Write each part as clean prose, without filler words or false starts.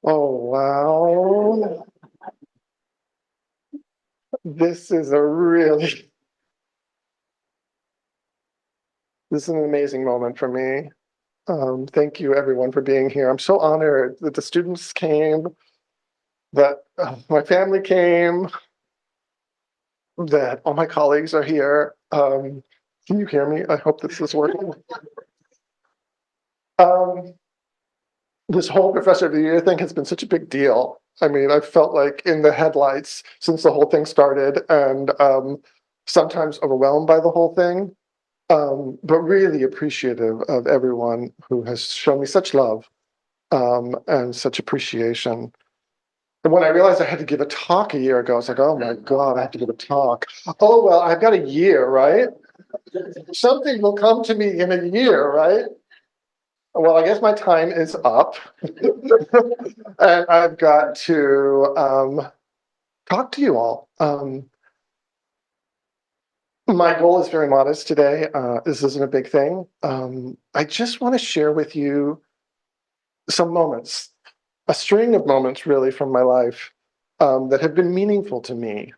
Oh, wow. This is a really, this is an amazing moment for me. Thank you everyone for being here. I'm so honored that the students came, that my family came, that all my colleagues are here. Can you hear me? I hope this is working. Um, this whole Professor of the Year thing has been such a big deal. I mean, I've felt like in the headlights since the whole thing started and sometimes overwhelmed by the whole thing. But really appreciative of everyone who has shown me such love and such appreciation. And when I realized I had to give a talk a year ago, I was like, oh my God, I have to give a talk. Oh, well, I've got a year, right? Something will come to me in a year, right? Well, I guess my time is up. And I've got to talk to you all. My goal is very modest today. This isn't a big thing. I just want to share with you some moments, a string of moments really from my life that have been meaningful to me.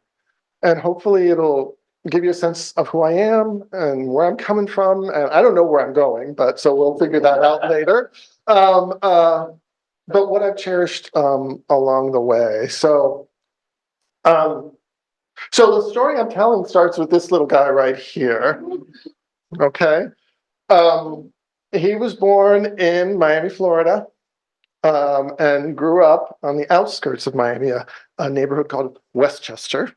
And hopefully it'll give you a sense of who I am and where I'm coming from. And I don't know where I'm going, but so we'll figure that out later. Um, uh, but what I've cherished along the way. Um, so the story I'm telling starts with this little guy right here. Okay. Um, he was born in Miami, Florida, and grew up on the outskirts of Miami, a neighborhood called Westchester,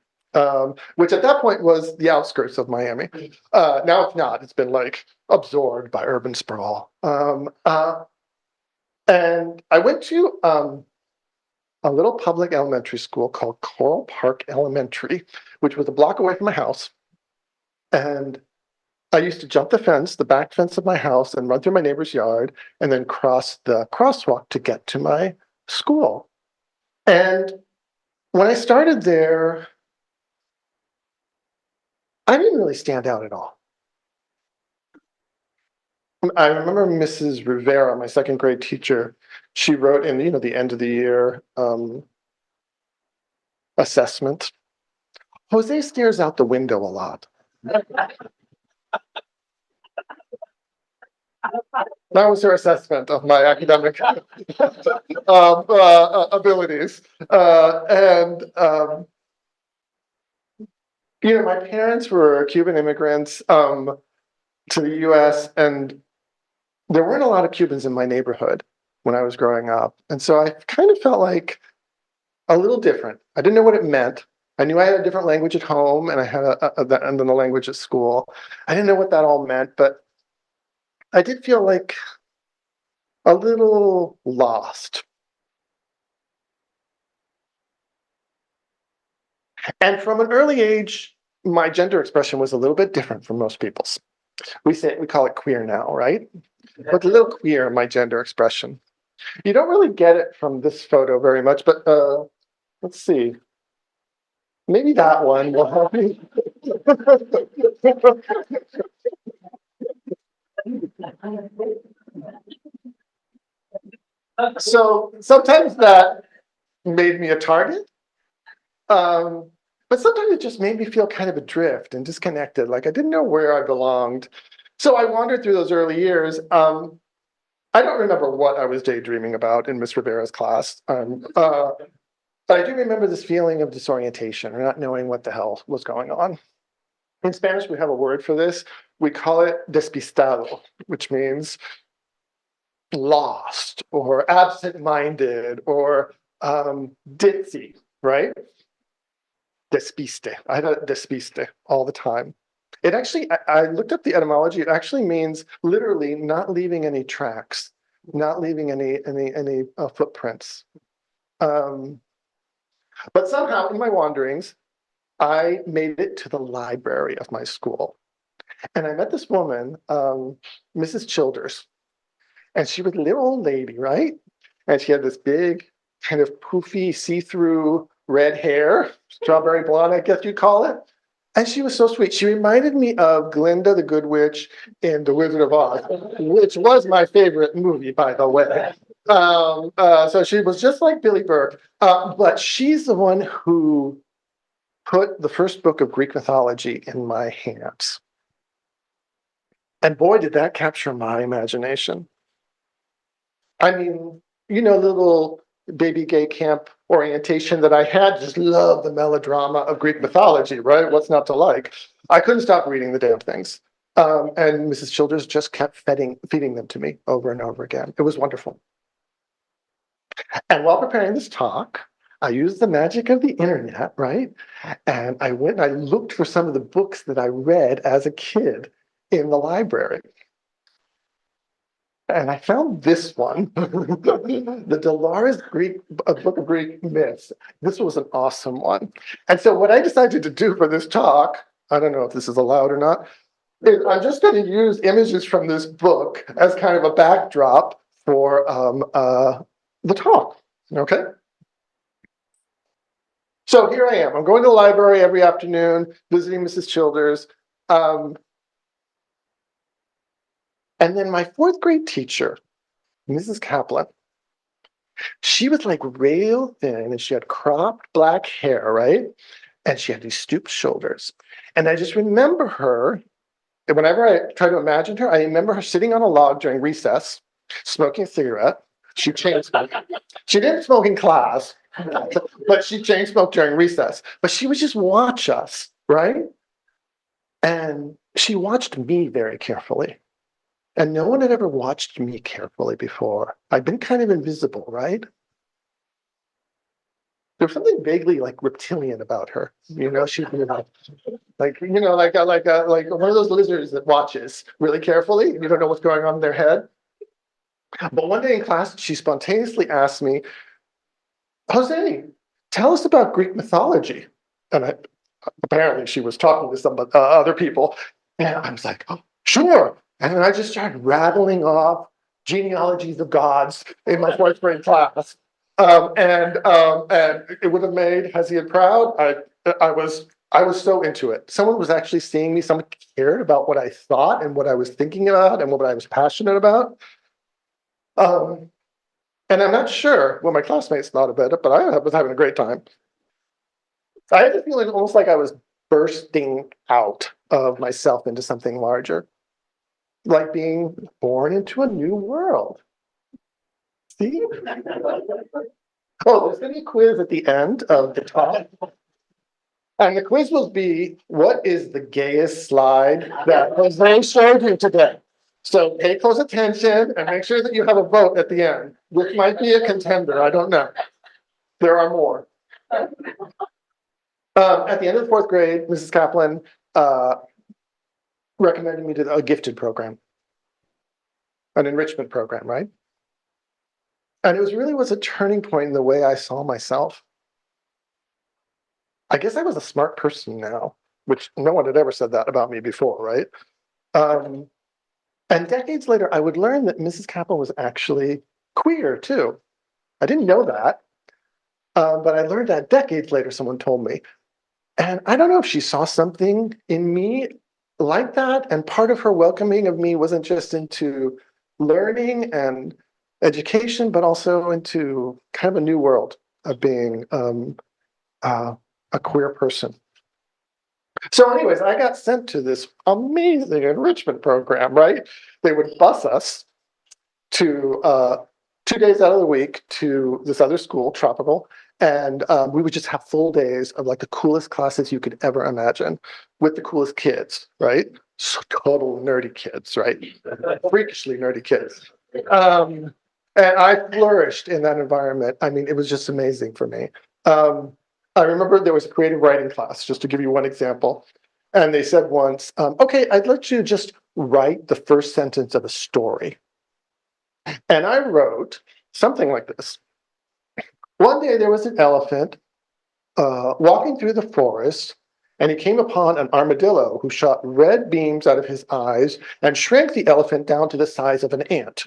which at that point was the outskirts of Miami. Now it's not. It's been like absorbed by urban sprawl. And I went to a little public elementary school called Coral Park Elementary, which was a block away from my house. And I used to jump the fence, the back fence of my house, and run through my neighbor's yard, and then cross the crosswalk to get to my school. And when I started there, I didn't really stand out at all. I remember Mrs. Rivera, my second grade teacher, she wrote in, the end of the year assessment, Jose stares out the window a lot. That was her assessment of my academic abilities. My parents were Cuban immigrants to the US, and there weren't a lot of Cubans in my neighborhood when I was growing up. And so I kind of felt like a little different. I didn't know what it meant. I knew I had a different language at home and I had and then the language at school. I didn't know what that all meant, but I did feel like a little lost. And from an early age, my gender expression was a little bit different from most people's. We call it queer now, right? But a little queer, my gender expression. You don't really get it from this photo very much, but let's see. Maybe that one will help me. So sometimes that made me a target, um, but sometimes it just made me feel kind of adrift and disconnected, like I didn't know where I belonged. So I wandered through those early years. I don't remember what I was daydreaming about in Miss Rivera's class, but I do remember this feeling of disorientation or not knowing what the hell was going on. In Spanish, we have a word for this. We call it despistado, which means lost or absent-minded or ditzy, right? Despiste. I had a despiste all the time. It actually, I looked up the etymology. It actually means literally not leaving any tracks, not leaving any footprints. Um, but somehow in my wanderings, I made it to the library of my school. And I met this woman, Mrs. Childers, and she was a little old lady, right? And she had this big, kind of poofy, see-through red hair, strawberry blonde, I guess you'd call it. And she was so sweet. She reminded me of Glinda the Good Witch in The Wizard of Oz, which was my favorite movie, by the way. So she was just like Billy Burke, but she's the one who put the first book of Greek mythology in my hands. And boy, did that capture my imagination. I mean, the little baby gay camp orientation that I had, just loved the melodrama of Greek mythology, right? What's not to like? I couldn't stop reading the damn things. And Mrs. Childers just kept feeding them to me over and over again. It was wonderful. And while preparing this talk, I used the magic of the internet, right? And I went and I looked for some of the books that I read as a kid in the library. And I found this one, the Dolores Book of Greek Myths. This was an awesome one. And so what I decided to do for this talk, I don't know if this is allowed or not, is I'm just going to use images from this book as kind of a backdrop for the talk, okay? So here I am. I'm going to the library every afternoon, visiting Mrs. Childers. And then my fourth grade teacher, Mrs. Kaplan, she was like real thin and she had cropped black hair, right? And she had these stooped shoulders. And I just remember her, whenever I try to imagine her, I remember her sitting on a log during recess, smoking a cigarette. She chain smoked. She didn't smoke in class, but she chain smoked during recess. But she would just watch us, right? And she watched me very carefully. And no one had ever watched me carefully before. I'd been kind of invisible, right? There's something vaguely like reptilian about her. She'd be like one of those lizards that watches really carefully. You don't know what's going on in their head. But one day in class, she spontaneously asked me, Jose, tell us about Greek mythology. And apparently she was talking to some other people. And I was like, oh, sure. And then I just started rattling off genealogies of gods in my fourth grade class. And it would have made Hesiod proud. I was so into it. Someone was actually seeing me. Someone cared about what I thought and what I was thinking about and what I was passionate about. And I'm not sure what my classmates thought about it, but I was having a great time. I had the feeling almost like I was bursting out of myself into something larger, like being born into a new world. See? Oh, there's going to be a quiz at the end of the talk. And the quiz will be, what is the gayest slide that Jose showed you today? So pay close attention and make sure that you have a vote at the end. This might be a contender, I don't know. There are more. At the end of the fourth grade, Mrs. Kaplan recommended me to a gifted program, an enrichment program, right? And it was a turning point in the way I saw myself. I guess I was a smart person now, which no one had ever said that about me before, right? And decades later, I would learn that Mrs. Kaplan was actually queer too. I didn't know that, but I learned that decades later, someone told me. And I don't know if she saw something in me like that. And part of her welcoming of me wasn't just into learning and education, but also into kind of a new world of being a queer person. So anyways, I got sent to this amazing enrichment program, right? They would bus us to 2 days out of the week to this other school, Tropical, and we would just have full days of like the coolest classes you could ever imagine with the coolest kids, right? So total nerdy kids, right? Freakishly nerdy kids. And I flourished in that environment. I mean, it was just amazing for me. I remember there was a creative writing class, just to give you one example. And they said once, okay, I'd let you just write the first sentence of a story. And I wrote something like this. One day there was an elephant walking through the forest, and he came upon an armadillo who shot red beams out of his eyes and shrank the elephant down to the size of an ant.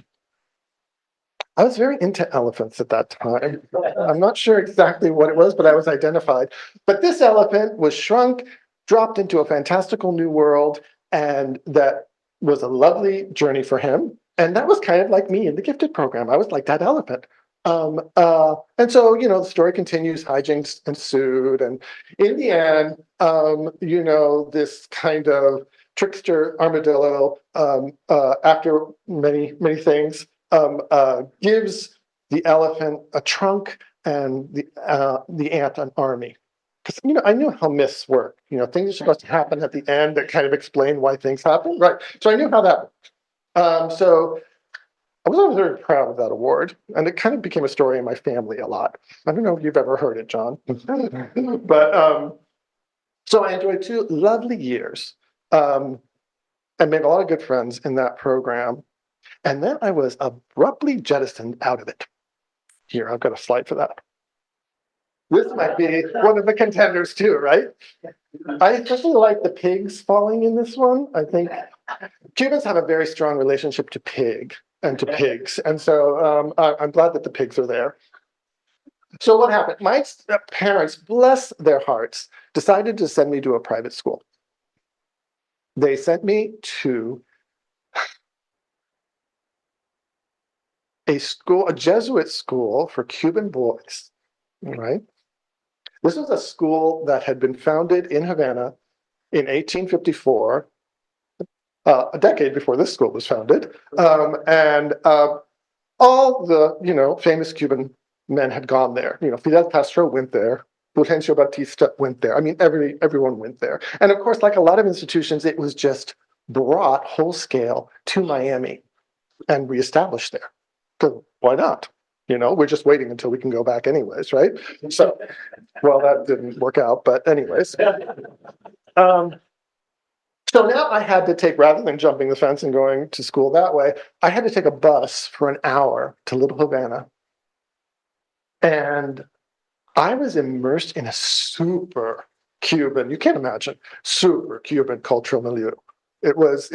I was very into elephants at that time. I'm not sure exactly what it was, but I was identified. But this elephant was shrunk dropped into a fantastical new world, and that was a lovely journey for him. And that was kind of like me in the gifted program. I was like that elephant. And so, the story continues, hijinks ensued. And in the end, this kind of trickster armadillo, after many, many things, gives the elephant a trunk and the ant an army. Because I knew how myths work. Things are supposed to happen at the end that kind of explain why things happen, right? So I knew how that worked. So I was very proud of that award, and it kind of became a story in my family a lot. I don't know if you've ever heard it, John, but so I enjoyed 2 lovely years, and made a lot of good friends in that program. And then I was abruptly jettisoned out of it. Here, I've got a slide for that. This might be one of the contenders too, right? I especially like the pigs falling in this one. I think Cubans have a very strong relationship to pig and to pigs. And so I'm glad that the pigs are there. So what happened? My parents, bless their hearts, decided to send me to a private school. They sent me to a Jesuit school for Cuban boys, right? This was a school that had been founded in Havana in 1854, a decade before this school was founded. And all the, famous Cuban men had gone there. Fidel Castro went there. Fulgencio Batista went there. I mean, everyone went there. And of course, like a lot of institutions, it was just brought whole scale to Miami and reestablished there. So why not? We're just waiting until we can go back anyways, right? So, well, that didn't work out, but anyways. So now I had to take, rather than jumping the fence and going to school that way, I had to take a bus for an hour to Little Havana. And I was immersed in a super Cuban, you can't imagine, super Cuban cultural milieu. It was,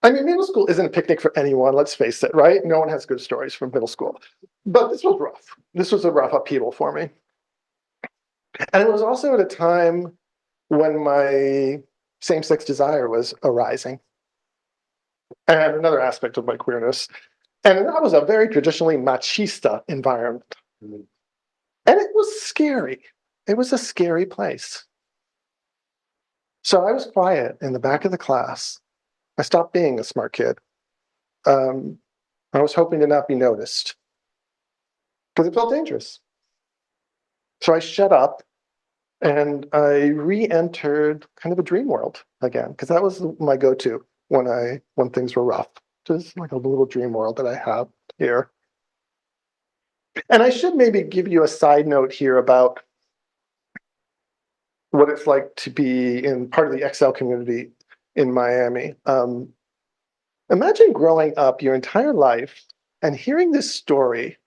middle school isn't a picnic for anyone, let's face it, right? No one has good stories from middle school. But this was rough. This was a rough upheaval for me. And it was also at a time when my same-sex desire was arising. And another aspect of my queerness. And that was a very traditionally machista environment. And it was scary. It was a scary place. So I was quiet in the back of the class. I stopped being a smart kid. I was hoping to not be noticed because it felt dangerous. So I shut up and I re-entered kind of a dream world again, because that was my go-to when things were rough. Just like a little dream world that I have here. And I should maybe give you a side note here about what it's like to be in part of the XL community in Miami. Imagine growing up your entire life and hearing this story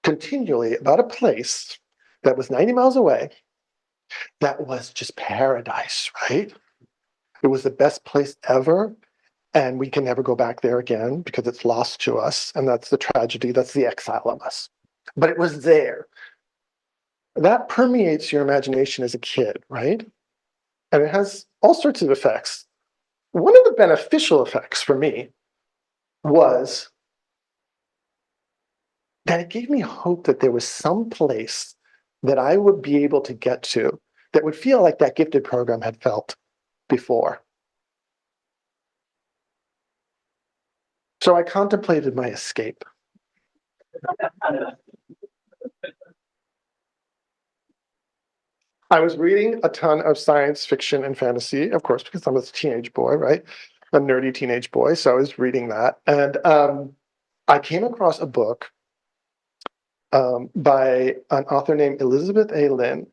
continually about a place that was 90 miles away that was just paradise, right? It was the best place ever, and we can never go back there again because it's lost to us, and that's the tragedy, that's the exile of us. But it was there. That permeates your imagination as a kid, right? And it has all sorts of effects. One of the beneficial effects for me was that it gave me hope that there was some place that I would be able to get to that would feel like that gifted program had felt before. So I contemplated my escape. I was reading a ton of science fiction and fantasy, of course, because I'm a teenage boy, right? A nerdy teenage boy. So I was reading that. And I came across a book by an author named Elizabeth A. Lynn.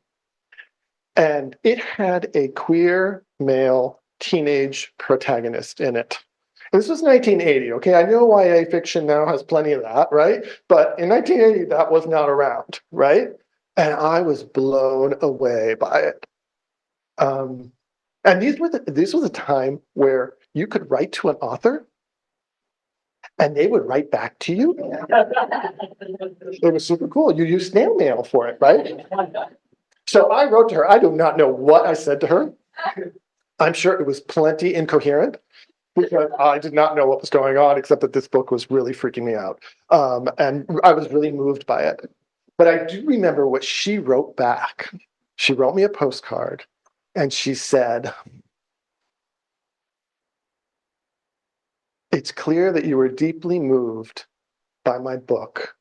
And it had a queer male teenage protagonist in it. This was 1980, okay? I know YA fiction now has plenty of that, right? But in 1980, that was not around, right? And I was blown away by it. And this was a time where you could write to an author and they would write back to you. It was super cool. You use snail mail for it, right? So I wrote to her. I do not know what I said to her. I'm sure it was plenty incoherent because I did not know what was going on, except that this book was really freaking me out. And I was really moved by it. But I do remember what she wrote back. She wrote me a postcard and she said, "It's clear that you were deeply moved by my book,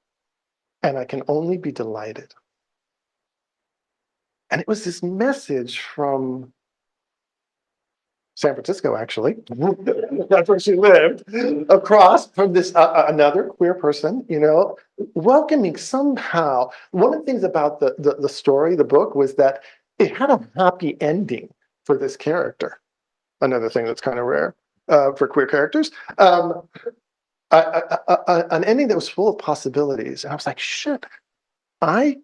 and I can only be delighted." And it was this message from San Francisco, actually. That's where she lived, across from this another queer person, welcoming somehow. One of the things about the story, the book, was that it had a happy ending for this character. Another thing that's kind of rare for queer characters. An ending that was full of possibilities. And I was like, shit, I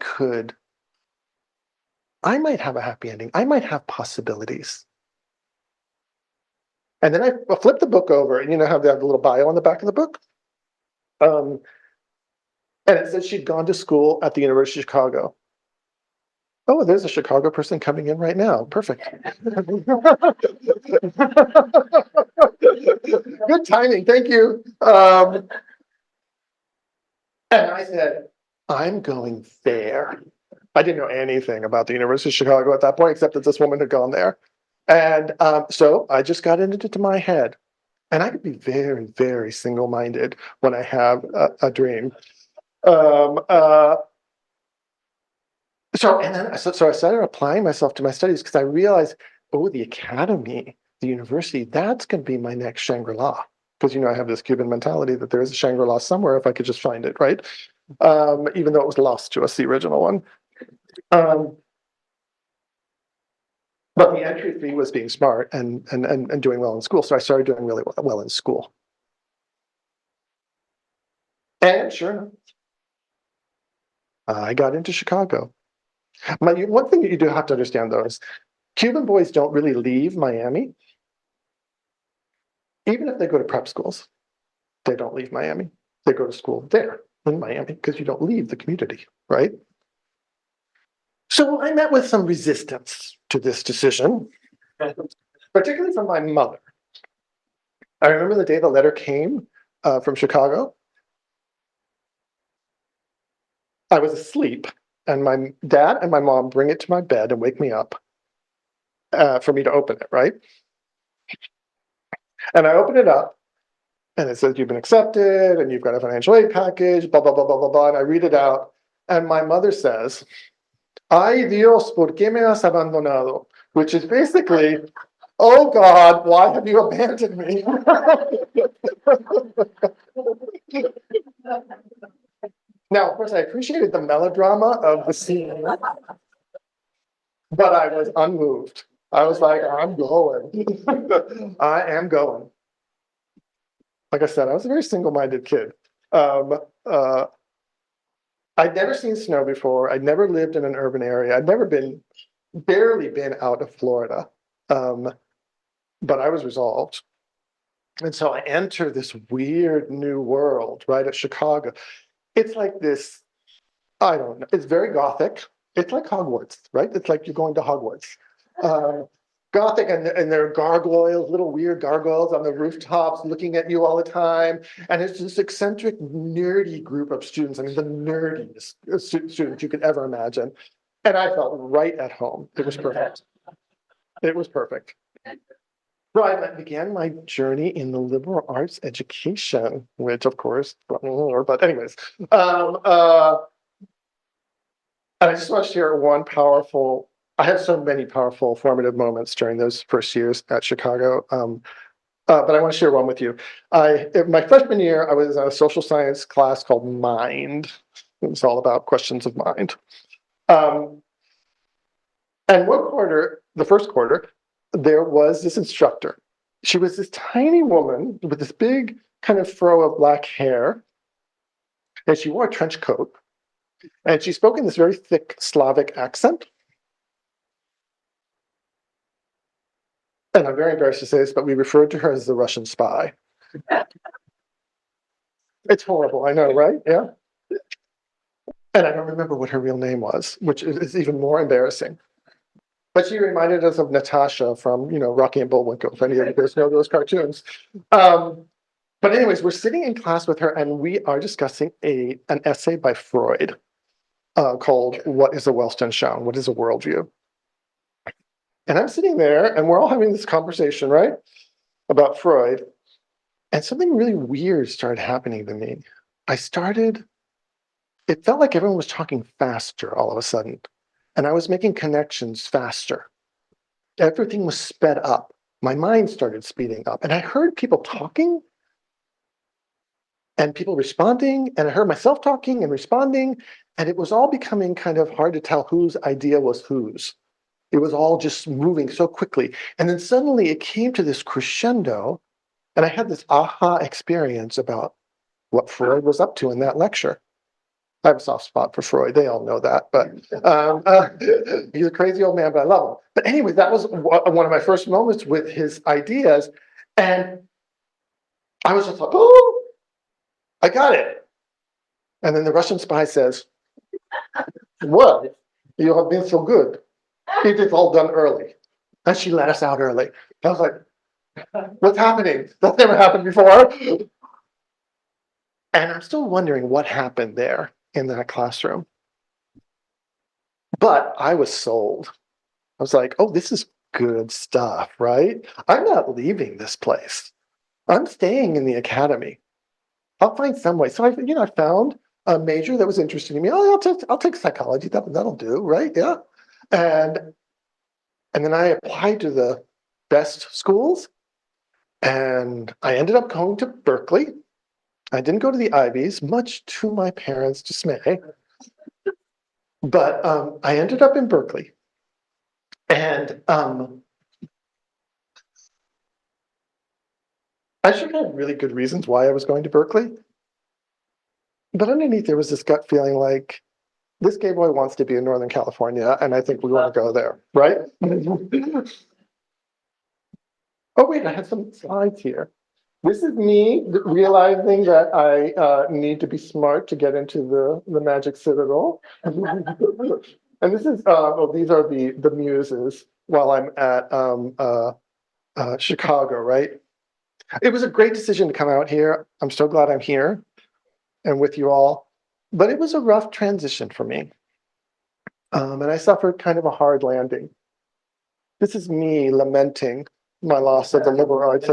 might have a happy ending. I might have possibilities. And then I flipped the book over, and how they have the little bio on the back of the book. And it said she'd gone to school at the University of Chicago. Oh, there's a Chicago person coming in right now. Perfect. Good timing. Thank you. And I said, I'm going there. I didn't know anything about the University of Chicago at that point, except that this woman had gone there. And so I just got it into my head. And I could be very, very single-minded when I have a dream. So I started applying myself to my studies because I realized, the academy, the university, that's going to be my next Shangri-La. Because, I have this Cuban mentality that there is a Shangri-La somewhere if I could just find it, right? Even though it was lost to us, the original one. But the entry fee was being smart and doing well in school. So I started doing really well in school. And sure enough, I got into Chicago. One thing that you do have to understand, though, is Cuban boys don't really leave Miami. Even if they go to prep schools, they don't leave Miami. They go to school there in Miami because you don't leave the community, right? So I met with some resistance to this decision, particularly from my mother. I remember the day the letter came from Chicago. I was asleep, and my dad and my mom bring it to my bed and wake me up for me to open it, right? And I open it up, and it says, "You've been accepted, and you've got a financial aid package, blah, blah, blah, blah, blah, blah." And I read it out, and my mother says, "Ay Dios, ¿por qué me has abandonado?" Which is basically, "Oh God, why have you abandoned me?" Now, of course, I appreciated the melodrama of the scene, but I was unmoved. I was like, I'm going. I am going. Like I said, I was a very single-minded kid. I'd never seen snow before. I'd never lived in an urban area. I'd barely been out of Florida. But I was resolved. And so I enter this weird new world, right, at Chicago. It's like this, I don't know, it's very Gothic. It's like Hogwarts, right? It's like you're going to Hogwarts. Gothic, and there are gargoyles, little weird gargoyles on the rooftops looking at you all the time. And it's this eccentric, nerdy group of students. I mean, the nerdiest students you could ever imagine. And I felt right at home. It was perfect. It was perfect. So I began my journey in the liberal arts education, which of course, but anyways. And I just want to share I had so many powerful formative moments during those first years at Chicago. But I want to share one with you. My freshman year, I was in a social science class called Mind. It was all about questions of mind. And the first quarter, there was this instructor. She was this tiny woman with this big kind of fro of black hair, and she wore a trench coat, and she spoke in this very thick Slavic accent. And I'm very embarrassed to say this, but we referred to her as the Russian spy. It's horrible, I know, right? Yeah. And I don't remember what her real name was, which is even more embarrassing. But she reminded us of Natasha from, Rocky and Bullwinkle, if any of you guys know those cartoons. Um, but anyways, we're sitting in class with her and we are discussing an essay by Freud called What is a Weltanschauung? What is a worldview? And I'm sitting there and we're all having this conversation, right? About Freud. And something really weird started happening to me. It felt like everyone was talking faster all of a sudden. And I was making connections faster. Everything was sped up. My mind started speeding up. And I heard people talking and people responding. And I heard myself talking and responding. And it was all becoming kind of hard to tell whose idea was whose. It was all just moving so quickly. And then suddenly it came to this crescendo. And I had this aha experience about what Freud was up to in that lecture. I have a soft spot for Freud. They all know that, but he's a crazy old man, but I love him. But anyway, that was one of my first moments with his ideas. And I was just like, oh, I got it. And then the Russian spy says, well, you have been so good. It is all done early. And she let us out early. I was like, what's happening? That's never happened before. And I'm still wondering what happened there in that classroom. But I was sold. I was like, oh, this is good stuff, right? I'm not leaving this place. I'm staying in the academy. I'll find some way. So I found a major that was interesting to me. Oh, I'll take psychology. That'll do, right? Yeah. And then I applied to the best schools, and I ended up going to Berkeley. I didn't go to the Ivies, much to my parents' dismay. But I ended up in Berkeley, and I should have had really good reasons why I was going to Berkeley. But underneath, there was this gut feeling like this gay boy wants to be in Northern California, and I think we want to go there, right? Oh, wait, I have some slides here. This is me realizing that I need to be smart to get into the Magic Citadel. And this is, these are the muses while I'm at Chicago, right? It was a great decision to come out here. I'm so glad I'm here and with you all. But it was a rough transition for me. And I suffered kind of a hard landing. This is me lamenting my loss of the liberal arts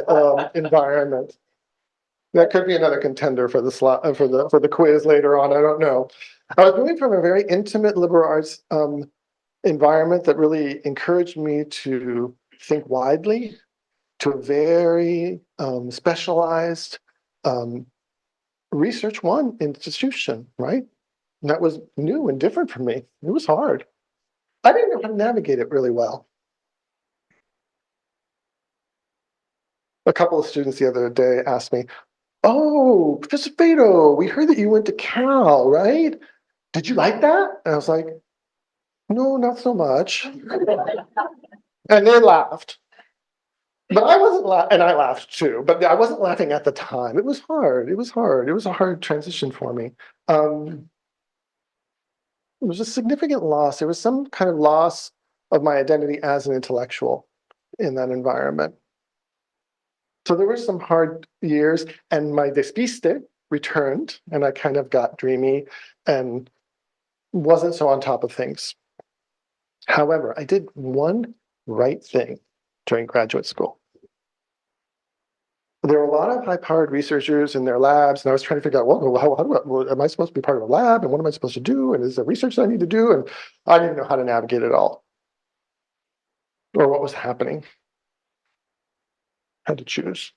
environment. That could be another contender for the for the quiz later on. I don't know. I was moving from a very intimate liberal arts environment that really encouraged me to think widely to a very specialized research one institution, right? And that was new and different for me. It was hard. I didn't know how to navigate it really well. A couple of students the other day asked me, oh, Professor Feito, we heard that you went to Cal, right? Did you like that? And I was like, no, not so much. And they laughed. But I wasn't laughing, and I laughed too, but I wasn't laughing at the time. It was hard. It was hard. It was a hard transition for me. It was a significant loss. There was some kind of loss of my identity as an intellectual in that environment. So there were some hard years, and my despiste returned, and I kind of got dreamy and wasn't so on top of things. However, I did one right thing during graduate school. There were a lot of high-powered researchers in their labs, and I was trying to figure out, well, am I supposed to be part of a lab, and what am I supposed to do, and is there research that I need to do? And I didn't know how to navigate it all, or what was happening. I had to choose.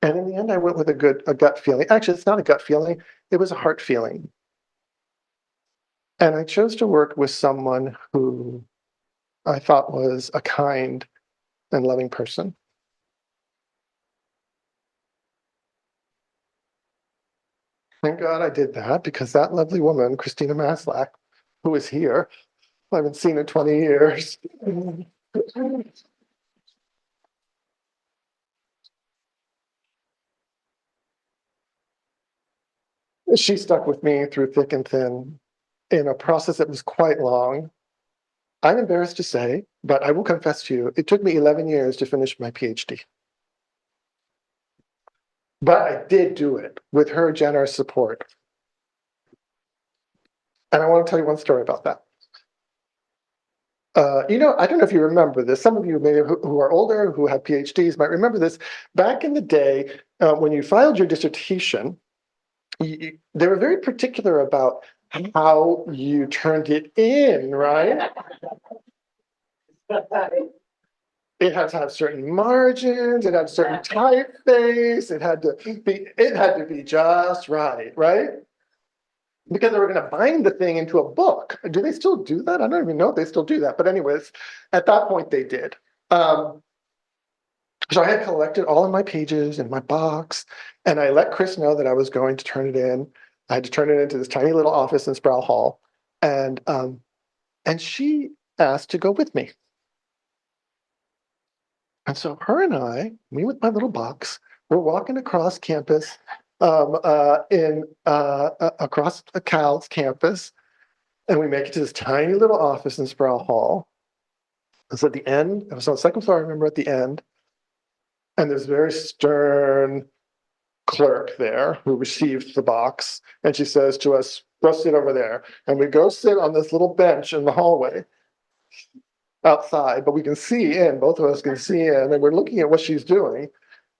And in the end, I went with a gut feeling. Actually, it's not a gut feeling. It was a heart feeling. And I chose to work with someone who I thought was a kind and loving person. Thank God I did that, because that lovely woman, Christina Maslach, who is here, I haven't seen in 20 years. She stuck with me through thick and thin in a process that was quite long. I'm embarrassed to say, but I will confess to you, it took me 11 years to finish my PhD. But I did do it with her generous support. And I want to tell you one story about that. I don't know if you remember this. Some of you may who are older, who have PhDs, might remember this. Back in the day, when you filed your dissertation, they were very particular about how you turned it in, right? It had to have certain margins, it had certain typeface, it had to be just right, right? Because they were going to bind the thing into a book. Do they still do that? I don't even know if they still do that. But anyways, at that point they did. Um, so I had collected all of my pages in my box, and I let Chris know that I was going to turn it in. I had to turn it into this tiny little office in Sproul Hall, and she asked to go with me. And so her and I, me with my little box, we're walking across campus, across the Cal's campus, and we make it to this tiny little office in Sproul Hall. It's at the end. It was on the second floor, I remember, at the end. And there's a very stern clerk there who received the box. And she says to us, go sit over there. And we go sit on this little bench in the hallway outside, but we can see in, both of us can see in, and we're looking at what she's doing.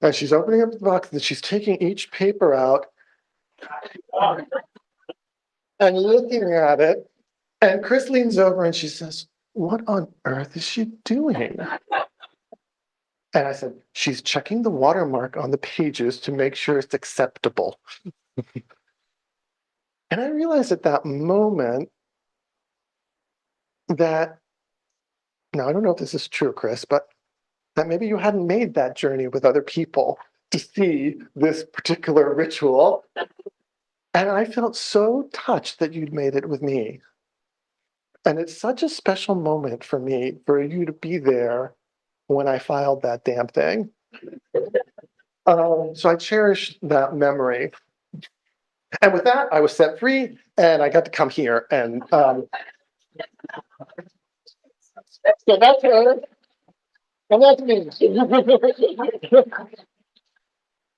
And she's opening up the box and she's taking each paper out and looking at it. And Chris leans over and she says, what on earth is she doing? And I said, she's checking the watermark on the pages to make sure it's acceptable. And I realized at that moment that, now I don't know if this is true, Chris, but that maybe you hadn't made that journey with other people to see this particular ritual. And I felt so touched that you'd made it with me. And it's such a special moment for me, for you to be there when I filed that damn thing. So I cherish that memory. And with that, I was set free and I got to come here. And so that's her. And that's me.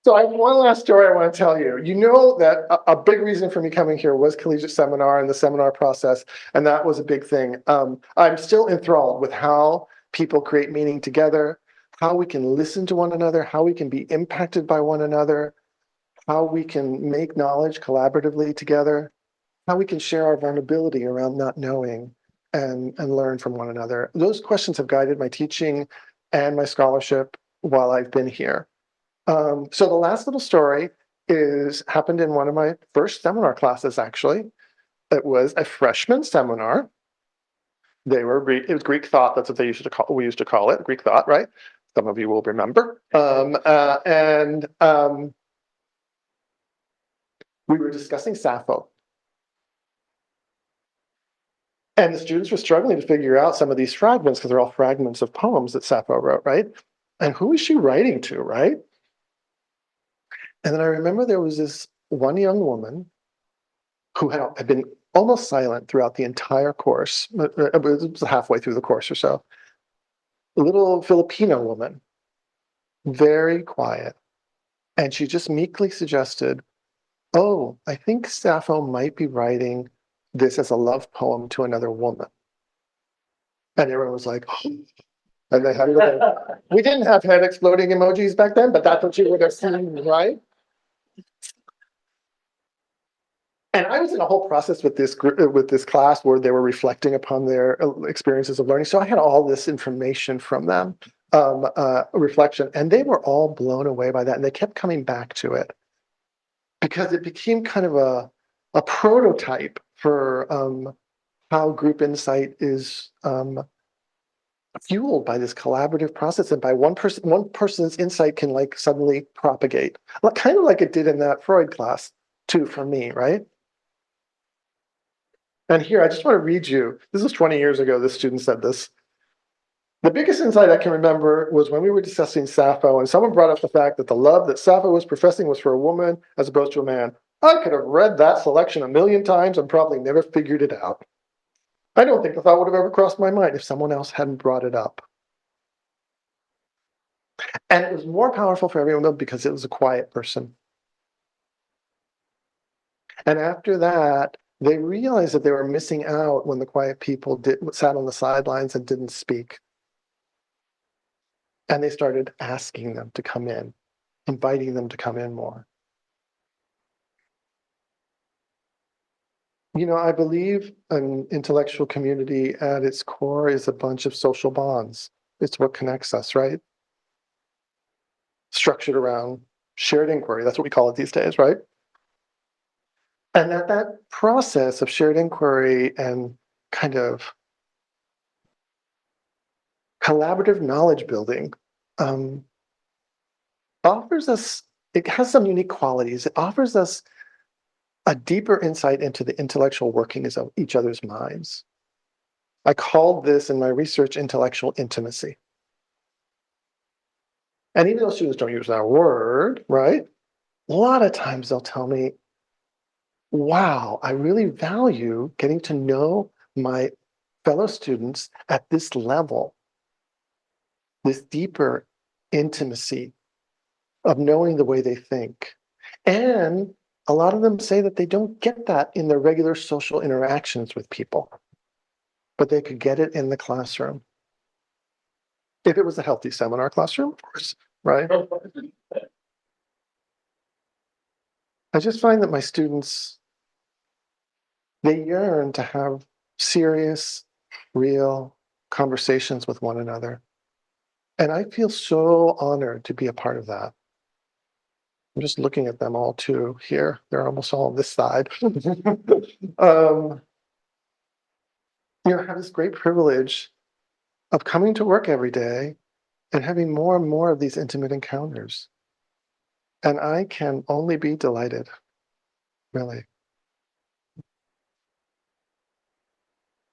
So I have one last story I want to tell you. You know that a big reason for me coming here was collegiate seminar and the seminar process, and that was a big thing. I'm still enthralled with how people create meaning together, how we can listen to one another, how we can be impacted by one another, how we can make knowledge collaboratively together, how we can share our vulnerability around not knowing and learn from one another. Those questions have guided my teaching and my scholarship while I've been here. So the last little story happened in one of my first seminar classes, actually. It was a freshman seminar. It was Greek thought. That's what we used to call it, Greek thought, right? Some of you will remember. And we were discussing Sappho. And the students were struggling to figure out some of these fragments because they're all fragments of poems that Sappho wrote, right? And who is she writing to, right? And then I remember there was this one young woman who had been almost silent throughout the entire course. It was halfway through the course or so. A little Filipino woman, very quiet. And she just meekly suggested, oh, I think Sappho might be writing this as a love poem to another woman. And everyone was like, oh. And they had we didn't have head exploding emojis back then, but that's what you would have seen, right? And I was in a whole process with this class where they were reflecting upon their experiences of learning. So I had all this information from them, reflection, and they were all blown away by that. And they kept coming back to it because it became kind of a prototype for how group insight is fueled by this collaborative process, and by one person's insight can like suddenly propagate, kind of like it did in that Freud class too for me, right? And here, I just want to read you. This was 20 years ago. This student said this. The biggest insight I can remember was when we were discussing Sappho, and someone brought up the fact that the love that Sappho was professing was for a woman as opposed to a man. I could have read that selection a million times and probably never figured it out. I don't think the thought would have ever crossed my mind if someone else hadn't brought it up. And it was more powerful for everyone because it was a quiet person. And after that, they realized that they were missing out when the quiet people sat on the sidelines and didn't speak. And they started asking them to come in, inviting them to come in more. I believe an intellectual community at its core is a bunch of social bonds. It's what connects us, right? Structured around shared inquiry. That's what we call it these days, right? And that process of shared inquiry and kind of collaborative knowledge building um, offers us, it has some unique qualities. It offers us a deeper insight into the intellectual workings of each other's minds. I called this in my research intellectual intimacy. And even though students don't use that word, right? A lot of times they'll tell me, wow, I really value getting to know my fellow students at this level, this deeper intimacy of knowing the way they think. And a lot of them say that they don't get that in their regular social interactions with people, but they could get it in the classroom. If it was a healthy seminar classroom, of course, right? I just find that my students, they yearn to have serious, real conversations with one another. And I feel so honored to be a part of that. I'm just looking at them all too here. They're almost all on this side. I have this great privilege of coming to work every day and having more and more of these intimate encounters. And I can only be delighted, really.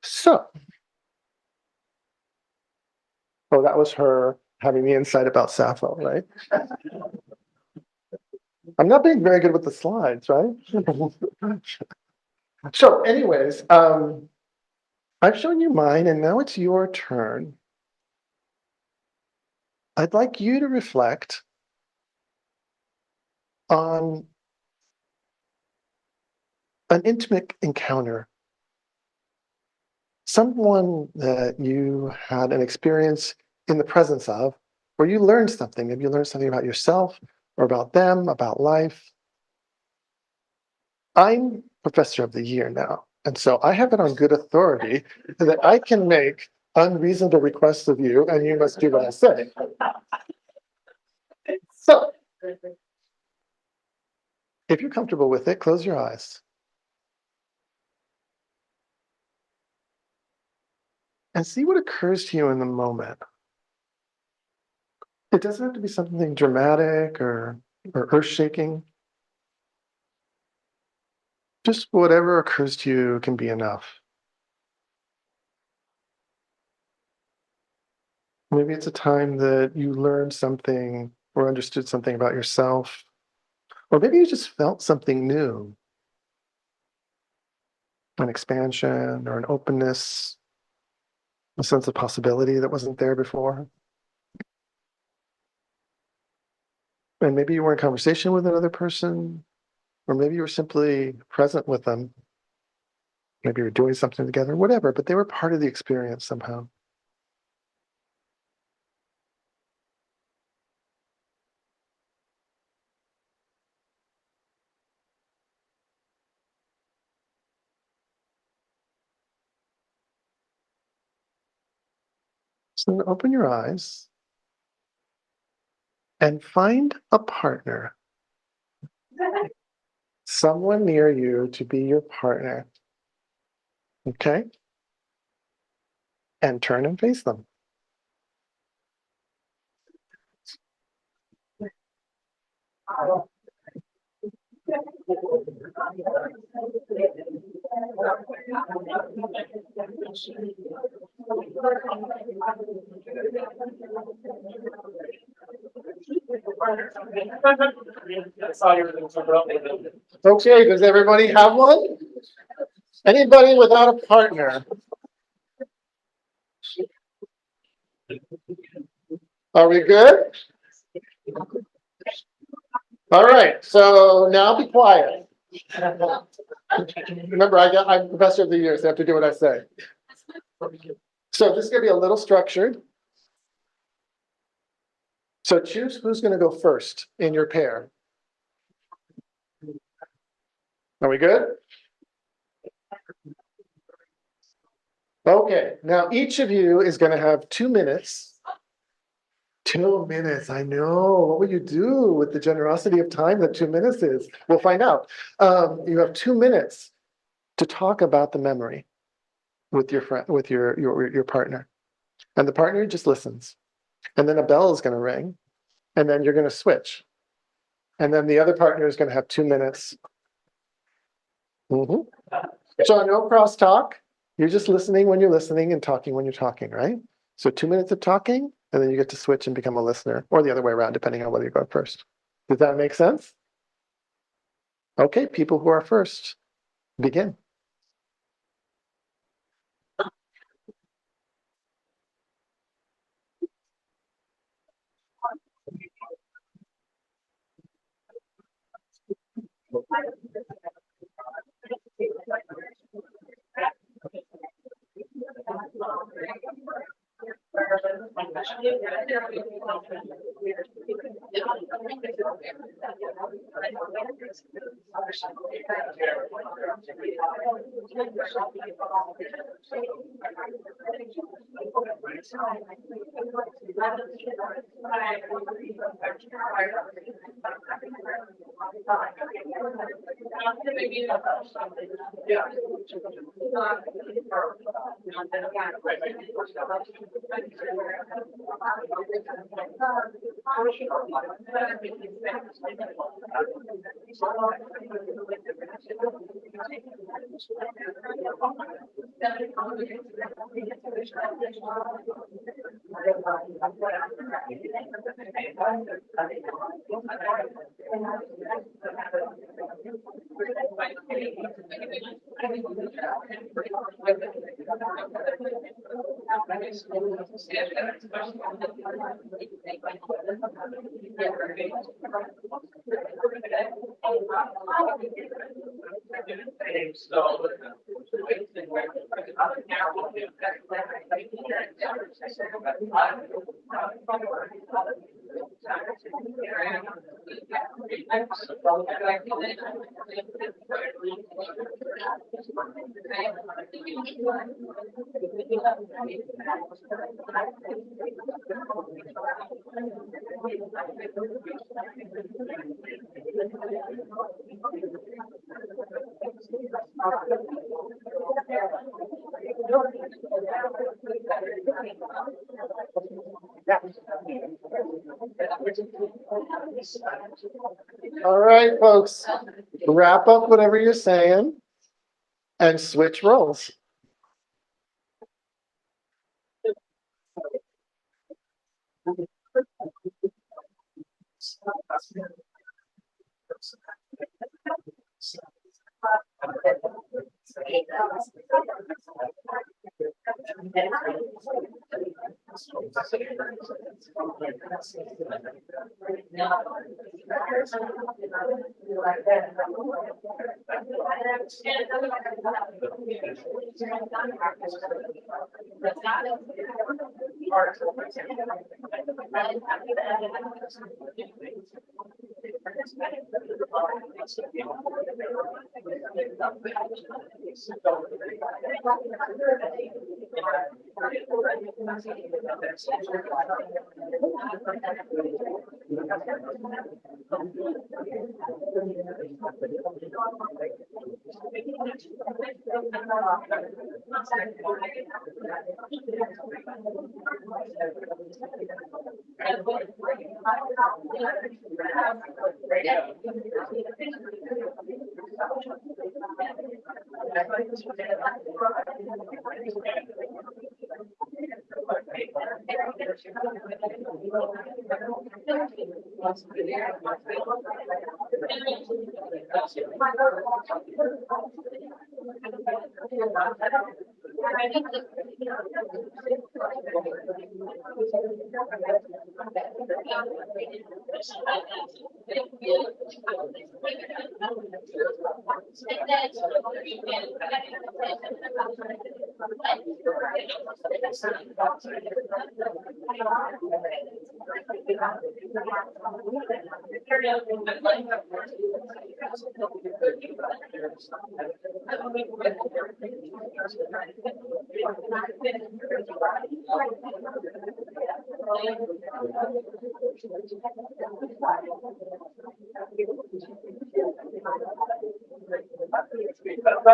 So, oh, that was her having the insight about Sappho, right? I'm not being very good with the slides, right? So, anyways, I've shown you mine, and now it's your turn. I'd like you to reflect on an intimate encounter, someone that you had an experience in the presence of, where you learned something. Maybe you learned something about yourself or about them, about life. I'm Professor of the Year now, and so I have it on good authority that I can make unreasonable requests of you, and you must do what I say. So, if you're comfortable with it, close your eyes and see what occurs to you in the moment. It doesn't have to be something dramatic or earth-shaking. Just whatever occurs to you can be enough. Maybe it's a time that you learned something or understood something about yourself, or maybe you just felt something new, an expansion or an openness, a sense of possibility that wasn't there before. And maybe you were in conversation with another person, or maybe you were simply present with them. Maybe you were doing something together, whatever, but they were part of the experience somehow. So then open your eyes and find a partner, someone near you to be your partner. Okay? And turn and face them. Okay, does everybody have one? Anybody without a partner? Are we good? All right, so now be quiet. Remember, I'm professor of the year, so I have to do what I say. So this is going to be a little structured. So choose who's going to go first in your pair. Are we good? Okay, now each of you is going to have 2 minutes. 2 minutes, I know. What will you do with the generosity of time that 2 minutes is? We'll find out. You have 2 minutes to talk about the memory with your friend, with your partner, and the partner just listens. And then a bell is going to ring, and then you're going to switch, and then the other partner is going to have 2 minutes. Mm-hmm. So no crosstalk. You're just listening when you're listening and talking when you're talking, right? So 2 minutes of talking, and then you get to switch and become a listener, or the other way around, depending on whether you go first. Does that make sense? Okay, people who are first, begin. All right, folks, wrap up whatever you're saying and switch roles.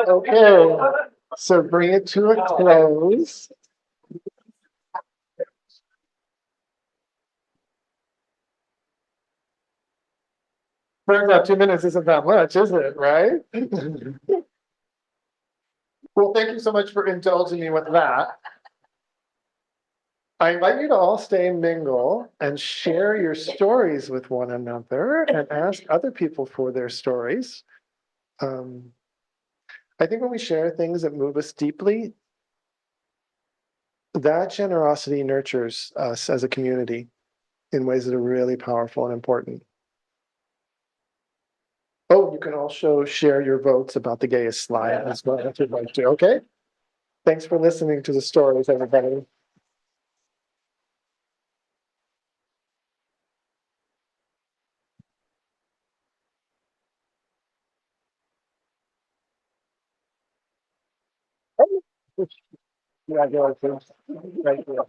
Okay, so bring it to a close. Turns out 2 minutes isn't that much, is it, right? Well, thank you so much for indulging me with that. I invite you to all stay and mingle and share your stories with one another and ask other people for their stories. Um, I think when we share things that move us deeply, that generosity nurtures us as a community in ways that are really powerful and important. Oh, you can also share your votes about the gayest slide as well if you'd like to. Okay. Thanks for listening to the stories, everybody. Congratulations. Thank you.